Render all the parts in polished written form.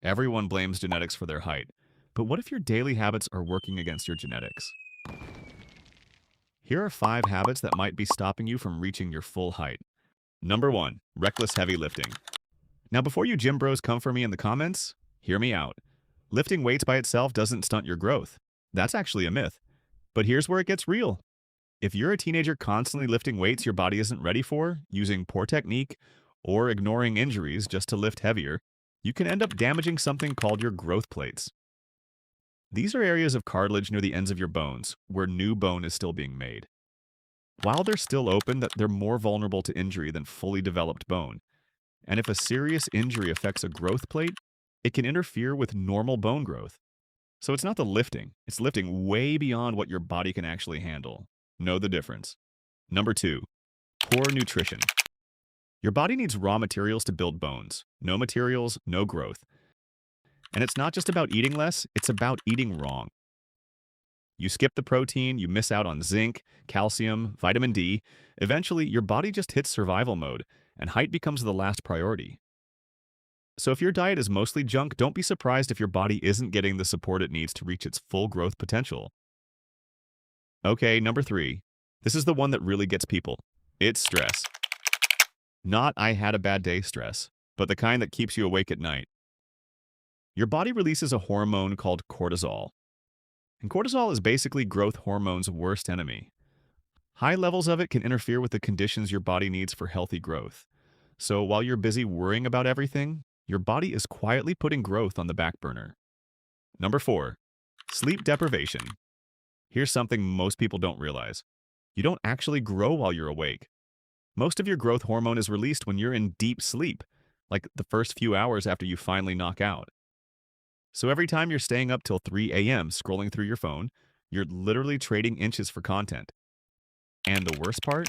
Everyone blames genetics for their height. But what if your daily habits are working against your genetics? Here are 5 habits that might be stopping you from reaching your full height. Number 1, reckless heavy lifting. Now, before you gym bros come for me in the comments, hear me out. Lifting weights by itself doesn't stunt your growth. That's actually a myth. But here's where it gets real. If you're a teenager constantly lifting weights your body isn't ready for, using poor technique, or ignoring injuries just to lift heavier, you can end up damaging something called your growth plates. These are areas of cartilage near the ends of your bones, where new bone is still being made. While they're still open, they're more vulnerable to injury than fully developed bone. And if a serious injury affects a growth plate, it can interfere with normal bone growth. So it's not the lifting, it's lifting way beyond what your body can actually handle. Know the difference. Number 2, poor nutrition. Your body needs raw materials to build bones. No materials, no growth. And it's not just about eating less, it's about eating wrong. You skip the protein, you miss out on zinc, calcium, vitamin D. Eventually, your body just hits survival mode, and height becomes the last priority. So if your diet is mostly junk, don't be surprised if your body isn't getting the support it needs to reach its full growth potential. Okay, number 3. This is the one that really gets people. It's stress. Not "I had a bad day" stress, but the kind that keeps you awake at night. Your body releases a hormone called cortisol. And cortisol is basically growth hormone's worst enemy. High levels of it can interfere with the conditions your body needs for healthy growth. So while you're busy worrying about everything, your body is quietly putting growth on the back burner. Number 4, sleep deprivation. Here's something most people don't realize. You don't actually grow while you're awake. Most of your growth hormone is released when you're in deep sleep, like the first few hours after you finally knock out. So every time you're staying up till 3 a.m. scrolling through your phone, you're literally trading inches for content. And the worst part?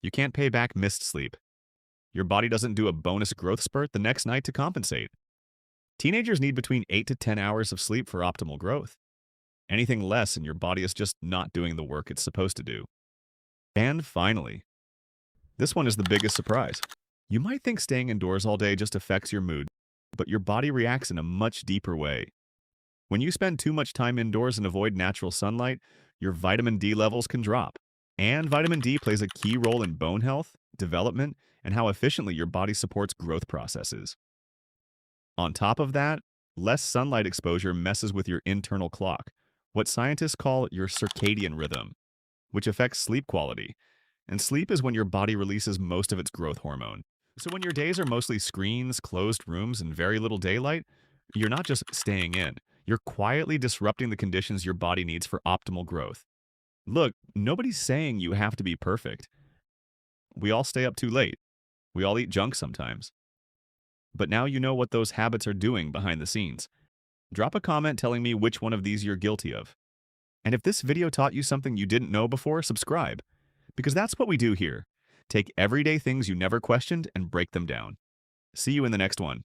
You can't pay back missed sleep. Your body doesn't do a bonus growth spurt the next night to compensate. Teenagers need between 8 to 10 hours of sleep for optimal growth. Anything less and your body is just not doing the work it's supposed to do. And finally, this one is the biggest surprise. You might think staying indoors all day just affects your mood, but your body reacts in a much deeper way. When you spend too much time indoors and avoid natural sunlight, your vitamin D levels can drop. And vitamin D plays a key role in bone health, development, and how efficiently your body supports growth processes. On top of that, less sunlight exposure messes with your internal clock, what scientists call your circadian rhythm, which affects sleep quality. And sleep is when your body releases most of its growth hormone. So when your days are mostly screens, closed rooms, and very little daylight, you're not just staying in. You're quietly disrupting the conditions your body needs for optimal growth. Look, nobody's saying you have to be perfect. We all stay up too late. We all eat junk sometimes. But now you know what those habits are doing behind the scenes. Drop a comment telling me which one of these you're guilty of. And if this video taught you something you didn't know before, subscribe. Because that's what we do here. Take everyday things you never questioned and break them down. See you in the next one.